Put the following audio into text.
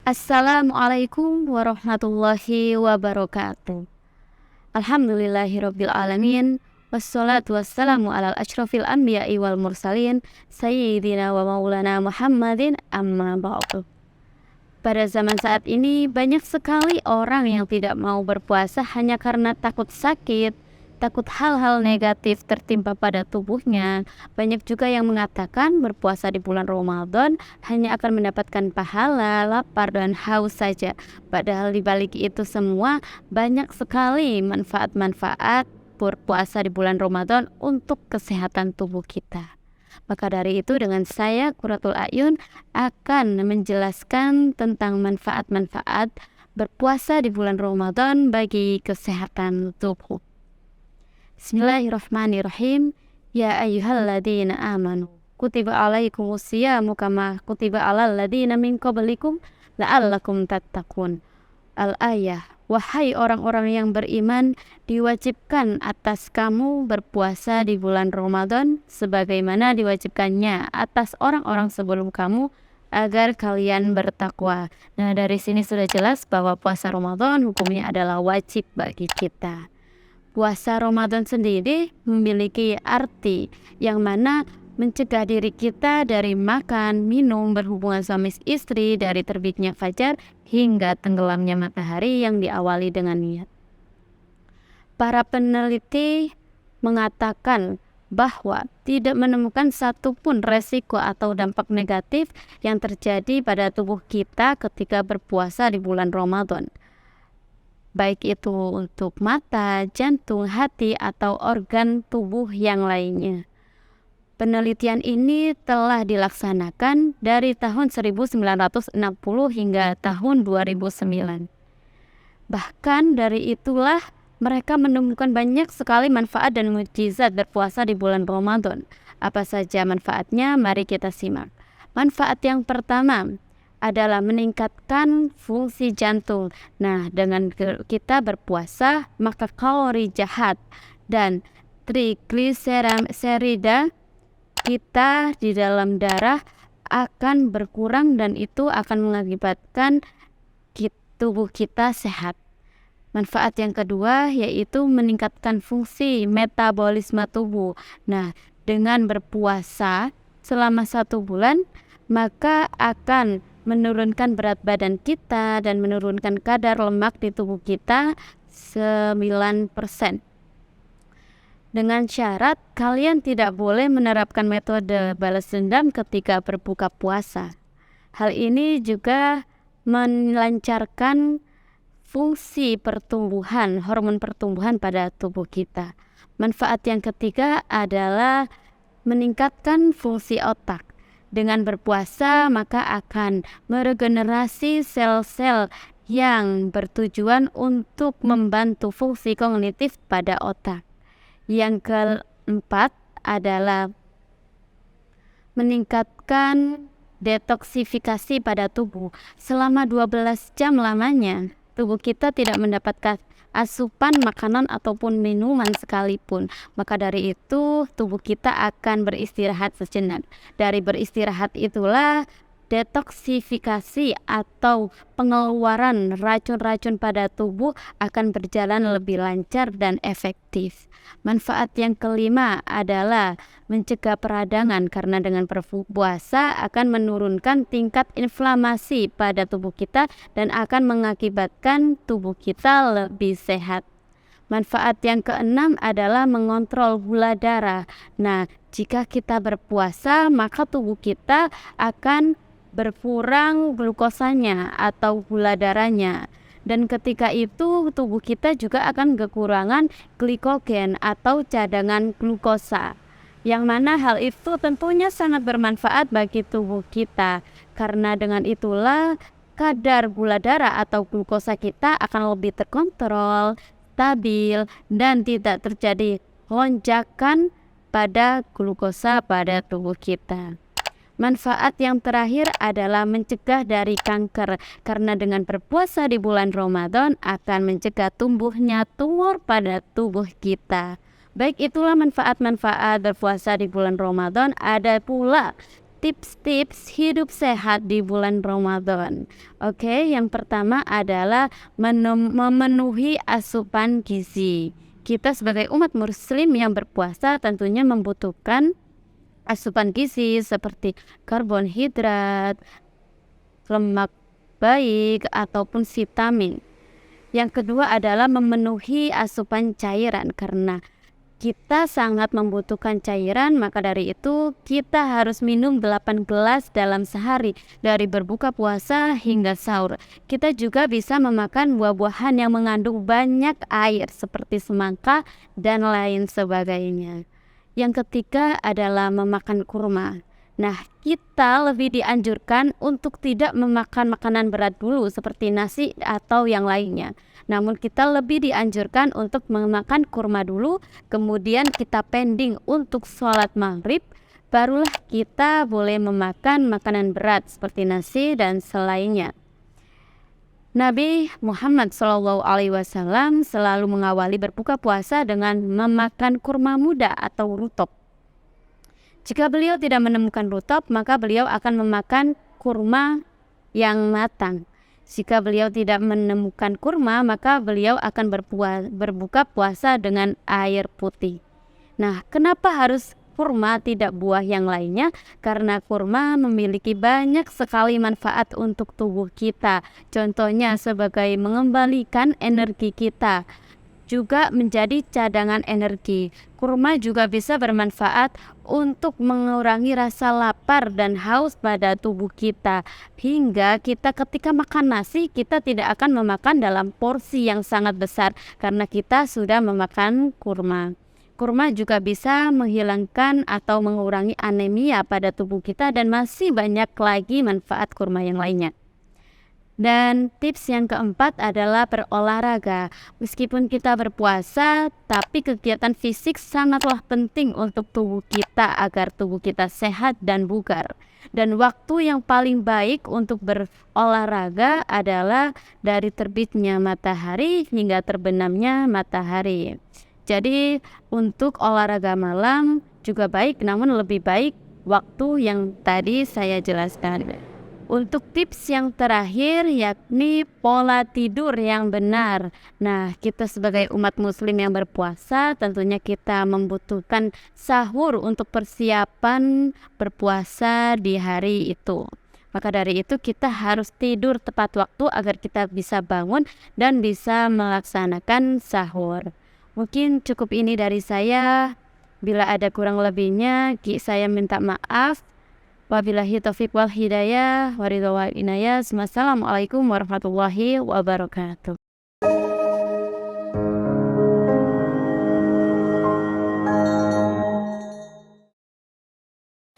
Assalamualaikum warahmatullahi wabarakatuh. Alhamdulillahirabbil alamin. Wassalatu wassalamu ala asyrofil anbiya'i wal mursalin sayyidina wa maulana Muhammadin amma ba'du. Pada zaman saat ini banyak sekali orang yang tidak mau berpuasa hanya karena takut sakit, takut hal-hal negatif tertimpa pada tubuhnya. Banyak juga yang mengatakan berpuasa di bulan Ramadan hanya akan mendapatkan pahala, lapar dan haus saja. Padahal di balik itu semua banyak sekali manfaat-manfaat berpuasa di bulan Ramadan untuk kesehatan tubuh kita. Maka dari itu dengan saya Qurratul A'yun akan menjelaskan tentang manfaat-manfaat berpuasa di bulan Ramadan bagi kesehatan tubuh. Bismillahirrahmanirrahim. Ya ayyuhalladzina amanu kutiba alaikumusyamu kama kutiba alal ladzina min qablikum la'allakum tattaqun. Al-ayah. Wahai orang-orang yang beriman, diwajibkan atas kamu berpuasa di bulan Ramadan sebagaimana diwajibkannya atas orang-orang sebelum kamu agar kalian bertakwa. Nah, dari sini sudah jelas bahwa puasa Ramadan hukumnya adalah wajib bagi kita. Puasa Ramadan sendiri memiliki arti yang mana mencegah diri kita dari makan, minum, berhubungan suami istri dari terbitnya fajar hingga tenggelamnya matahari yang diawali dengan niat. Para peneliti mengatakan bahwa tidak menemukan satupun resiko atau dampak negatif yang terjadi pada tubuh kita ketika berpuasa di bulan Ramadan. Baik itu untuk mata, jantung, hati, atau organ tubuh yang lainnya. Penelitian ini telah dilaksanakan dari tahun 1960 hingga tahun 2009. Bahkan dari itulah mereka menemukan banyak sekali manfaat dan mukjizat berpuasa di bulan Ramadan. Apa saja manfaatnya? Mari kita simak. Manfaat yang pertama adalah meningkatkan fungsi jantung. Nah, dengan kita berpuasa, maka kalori jahat dan trigliserida kita di dalam darah akan berkurang dan itu akan mengakibatkan tubuh kita sehat. Manfaat yang kedua yaitu meningkatkan fungsi metabolisme tubuh. Nah, dengan berpuasa selama 1 bulan maka akan menurunkan berat badan kita dan menurunkan kadar lemak di tubuh kita 9%. Dengan syarat kalian tidak boleh menerapkan metode balas dendam ketika berbuka puasa. Hal ini juga melancarkan fungsi pertumbuhan, hormon pertumbuhan pada tubuh kita. Manfaat yang ketiga adalah meningkatkan fungsi otak. Dengan berpuasa maka akan meregenerasi sel-sel yang bertujuan untuk membantu fungsi kognitif pada otak. Yang keempat adalah meningkatkan detoksifikasi pada tubuh. Selama 12 jam lamanya, tubuh kita tidak mendapatkan asupan makanan ataupun minuman sekalipun. Maka dari itu, tubuh kita akan beristirahat sejenak. Dari beristirahat itulah detoksifikasi atau pengeluaran racun-racun pada tubuh akan berjalan lebih lancar dan efektif. Manfaat yang kelima adalah mencegah peradangan karena dengan berpuasa akan menurunkan tingkat inflamasi pada tubuh kita dan akan mengakibatkan tubuh kita lebih sehat. Manfaat yang keenam adalah mengontrol gula darah. Nah, jika kita berpuasa maka tubuh kita akan berkurang glukosanya atau gula darahnya. Dan ketika itu tubuh kita juga akan kekurangan glikogen atau cadangan glukosa. Yang mana hal itu tentunya sangat bermanfaat bagi tubuh kita. Karena dengan itulah kadar gula darah atau glukosa kita akan lebih terkontrol, stabil, dan tidak terjadi lonjakan pada glukosa pada tubuh kita. Manfaat yang terakhir adalah mencegah dari kanker, karena dengan berpuasa di bulan Ramadan akan mencegah tumbuhnya tumor pada tubuh kita. Baik, itulah manfaat-manfaat berpuasa di bulan Ramadan. Ada pula tips-tips hidup sehat di bulan Ramadan. Oke, yang pertama adalah memenuhi asupan gizi. Kita sebagai umat muslim yang berpuasa tentunya membutuhkan asupan gizi seperti karbohidrat, lemak baik, ataupun vitamin. Yang kedua adalah memenuhi asupan cairan, karena kita sangat membutuhkan cairan, maka dari itu kita harus minum 8 gelas dalam sehari dari berbuka puasa hingga sahur. Kita juga bisa memakan buah-buahan yang mengandung banyak air seperti semangka dan lain sebagainya. Yang ketiga adalah memakan kurma. Nah, kita lebih dianjurkan untuk tidak memakan makanan berat dulu seperti nasi atau yang lainnya. Namun kita lebih dianjurkan untuk memakan kurma dulu, kemudian kita pending untuk sholat maghrib, barulah kita boleh memakan makanan berat seperti nasi dan selainnya. Nabi Muhammad SAW selalu mengawali berbuka puasa dengan memakan kurma muda atau rutop. Jika beliau tidak menemukan rutop, maka beliau akan memakan kurma yang matang. Jika beliau tidak menemukan kurma, maka beliau akan berbuka puasa dengan air putih. Nah, kenapa harus kurma tidak buah yang lainnya? Karena kurma memiliki banyak sekali manfaat untuk tubuh kita. Contohnya sebagai mengembalikan energi kita, juga menjadi cadangan energi. Kurma juga bisa bermanfaat untuk mengurangi rasa lapar dan haus pada tubuh kita, hingga kita ketika makan nasi kita tidak akan memakan dalam porsi yang sangat besar karena kita sudah memakan kurma. Kurma juga bisa menghilangkan atau mengurangi anemia pada tubuh kita, dan masih banyak lagi manfaat kurma yang lainnya. Dan tips yang keempat adalah berolahraga. Meskipun kita berpuasa, tapi kegiatan fisik sangatlah penting untuk tubuh kita agar tubuh kita sehat dan bugar. Dan waktu yang paling baik untuk berolahraga adalah dari terbitnya matahari hingga terbenamnya matahari. Jadi untuk olahraga malam juga baik, namun lebih baik waktu yang tadi saya jelaskan. Untuk tips yang terakhir yakni pola tidur yang benar. Nah, kita sebagai umat muslim yang berpuasa tentunya kita membutuhkan sahur untuk persiapan berpuasa di hari itu. Maka dari itu kita harus tidur tepat waktu agar kita bisa bangun dan bisa melaksanakan sahur. Mungkin cukup ini dari saya. Bila ada kurang lebihnya, saya minta maaf. Wabillahi taufiq wal hidayah, waridha wal inayah. Wassalamualaikum warahmatullahi wabarakatuh.